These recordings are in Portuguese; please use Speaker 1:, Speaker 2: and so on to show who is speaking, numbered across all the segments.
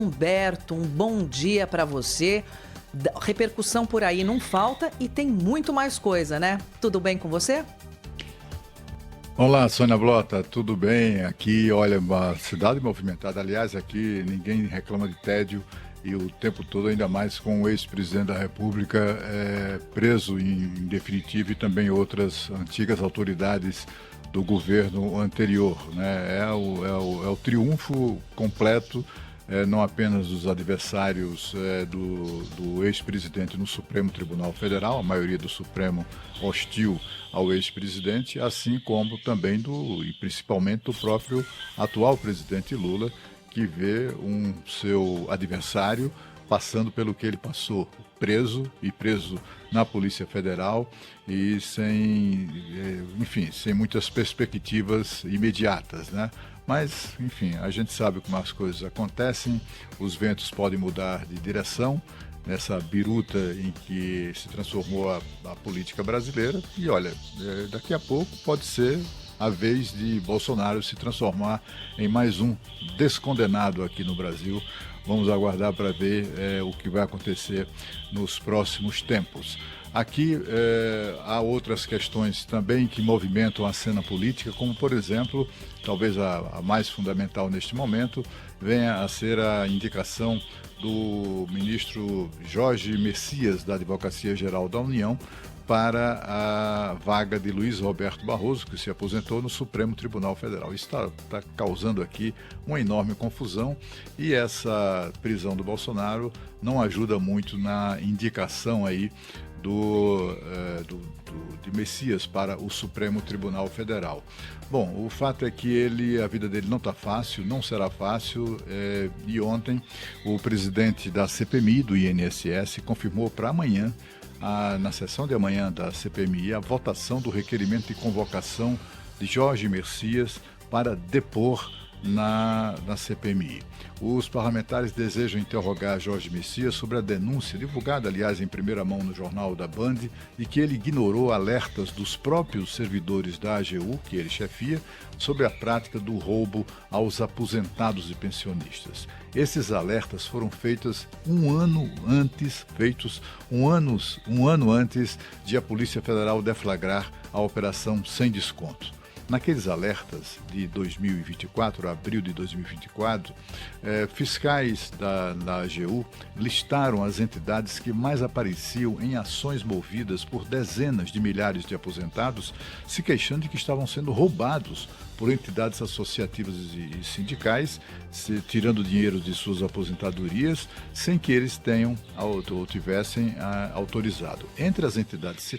Speaker 1: Humberto, um bom dia para você. Repercussão por aí não falta e tem muito mais coisa, né? Tudo bem com você?
Speaker 2: Olá, Sônia Blota, tudo bem? Aqui, olha, uma cidade movimentada. Aliás, aqui ninguém reclama de tédio e o tempo todo, ainda mais com o ex-presidente da República preso em definitivo e também outras antigas autoridades do governo anterior, né? É o triunfo completo, não apenas dos adversários do ex-presidente no Supremo Tribunal Federal, a maioria do Supremo hostil ao ex-presidente, assim como também e principalmente do próprio atual presidente Lula, que vê seu adversário passando pelo que ele passou, preso na Polícia Federal e sem muitas perspectivas imediatas, né? Mas, enfim, a gente sabe como as coisas acontecem, os ventos podem mudar de direção nessa biruta em que se transformou a política brasileira e, olha, daqui a pouco pode ser a vez de Bolsonaro se transformar em mais um descondenado aqui no Brasil. Vamos aguardar para ver o que vai acontecer nos próximos tempos. Aqui há outras questões também que movimentam a cena política, como, por exemplo, talvez a mais fundamental neste momento, venha a ser a indicação do ministro Jorge Messias, da Advocacia Geral da União, para a vaga de Luiz Roberto Barroso, que se aposentou no Supremo Tribunal Federal. Isso está causando aqui uma enorme confusão e essa prisão do Bolsonaro não ajuda muito na indicação aí de Messias para o Supremo Tribunal Federal. Bom, o fato é que a vida dele não está fácil, não será fácil, e ontem o presidente da CPMI, do INSS, confirmou para amanhã, na sessão de amanhã da CPMI, a votação do requerimento de convocação de Jorge Messias para depor na CPMI. Os parlamentares desejam interrogar Jorge Messias sobre a denúncia, divulgada, aliás, em primeira mão no jornal da Band, e que ele ignorou alertas dos próprios servidores da AGU, que ele chefia, sobre a prática do roubo aos aposentados e pensionistas. Esses alertas foram feitos um ano antes de a Polícia Federal deflagrar a Operação Sem Desconto. Naqueles alertas de 2024, abril de 2024, fiscais da AGU listaram as entidades que mais apareciam em ações movidas por dezenas de milhares de aposentados, se queixando de que estavam sendo roubados por entidades associativas e sindicais, tirando dinheiro de suas aposentadorias, sem que eles tenham ou tivessem autorizado. Entre as entidades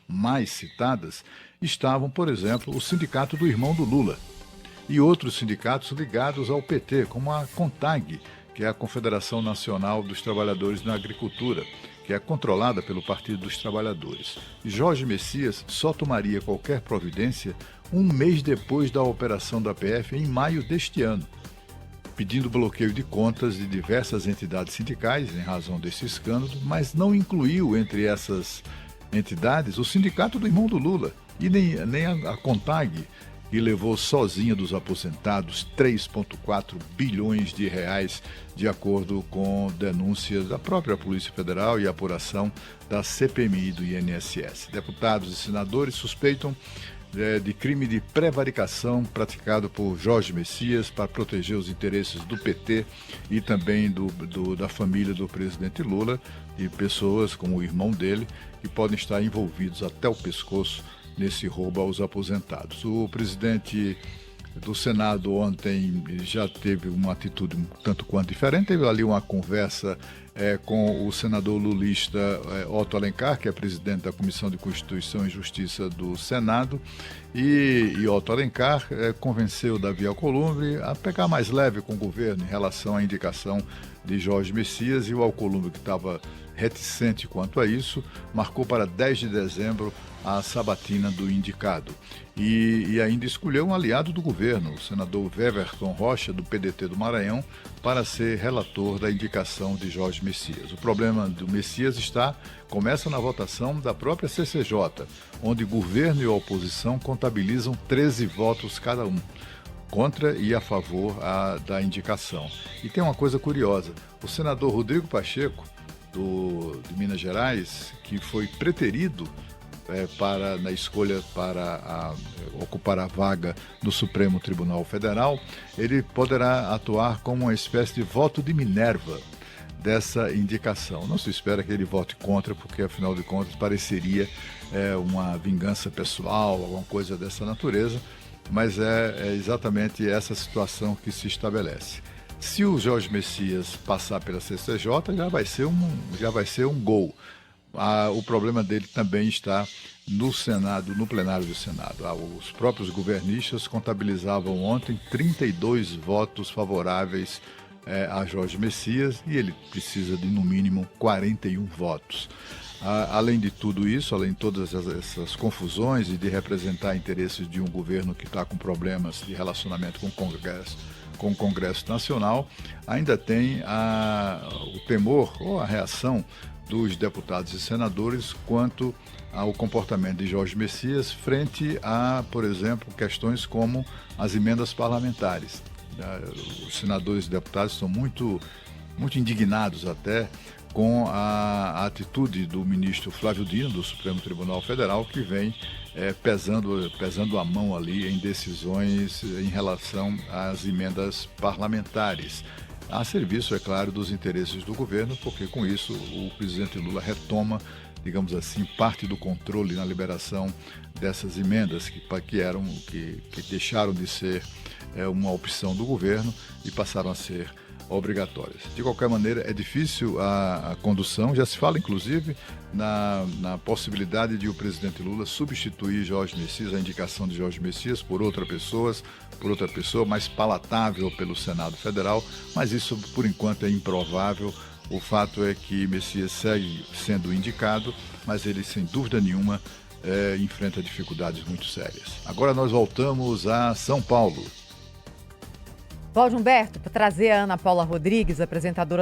Speaker 2: mais citadas, estavam, por exemplo, o Sindicato do Irmão do Lula e outros sindicatos ligados ao PT, como a CONTAG, que é a Confederação Nacional dos Trabalhadores na Agricultura, que é controlada pelo Partido dos Trabalhadores. Jorge Messias só tomaria qualquer providência um mês depois da operação da PF, em maio deste ano, pedindo bloqueio de contas de diversas entidades sindicais em razão desse escândalo, mas não incluiu entre essas entidades o Sindicato do Irmão do Lula e nem a CONTAG, que levou sozinha dos aposentados 3,4 bilhões de reais, de acordo com denúncias da própria Polícia Federal e apuração da CPMI do INSS. Deputados e senadores suspeitam de crime de prevaricação praticado por Jorge Messias para proteger os interesses do PT e também da família do presidente Lula e pessoas como o irmão dele que podem estar envolvidos até o pescoço nesse roubo aos aposentados. O presidente do Senado ontem já teve uma atitude um tanto quanto diferente, teve ali uma conversa com o senador lulista Otto Alencar, que é presidente da Comissão de Constituição e Justiça do Senado, e Otto Alencar convenceu Davi Alcolumbre a pegar mais leve com o governo em relação à indicação de Jorge Messias, e o Alcolumbre, que estava reticente quanto a isso, marcou para 10 de dezembro a sabatina do indicado. E ainda escolheu um aliado do governo, o senador Weverton Rocha, do PDT do Maranhão, para ser relator da indicação de Jorge Messias. O problema do Messias começa na votação da própria CCJ, onde governo e oposição contabilizam 13 votos cada um. contra e a favor da indicação. E tem uma coisa curiosa, o senador Rodrigo Pacheco, de Minas Gerais, que foi preterido na escolha para ocupar a vaga no Supremo Tribunal Federal, ele poderá atuar como uma espécie de voto de Minerva dessa indicação. Não se espera que ele vote contra, porque afinal de contas pareceria uma vingança pessoal, alguma coisa dessa natureza, mas é exatamente essa situação que se estabelece. Se o Jorge Messias passar pela CCJ, já vai ser um gol. O problema dele também está no Senado, no plenário do Senado. Os próprios governistas contabilizavam ontem 32 votos favoráveis a Jorge Messias e ele precisa de, no mínimo, 41 votos. Além de tudo isso, além de todas essas confusões e de representar interesses de um governo que está com problemas de relacionamento com o Congresso Nacional, ainda tem o temor ou a reação dos deputados e senadores quanto ao comportamento de Jorge Messias frente a, por exemplo, questões como as emendas parlamentares. Os senadores e deputados estão muito indignados até com a atitude do ministro Flávio Dino, do Supremo Tribunal Federal, que vem pesando a mão ali em decisões em relação às emendas parlamentares, a serviço, é claro, dos interesses do governo, porque com isso o presidente Lula retoma, digamos assim, parte do controle na liberação dessas emendas que deixaram de ser uma opção do governo e passaram a ser obrigatórias. De qualquer maneira, é difícil a condução, já se fala inclusive na possibilidade de o presidente Lula substituir Jorge Messias, a indicação de Jorge Messias por outra pessoa mais palatável pelo Senado Federal, mas isso por enquanto é improvável. O fato é que Messias segue sendo indicado, mas ele sem dúvida nenhuma enfrenta dificuldades muito sérias. Agora nós voltamos a São Paulo.
Speaker 3: Cláudio Humberto, para trazer a Ana Paula Rodrigues, apresentadora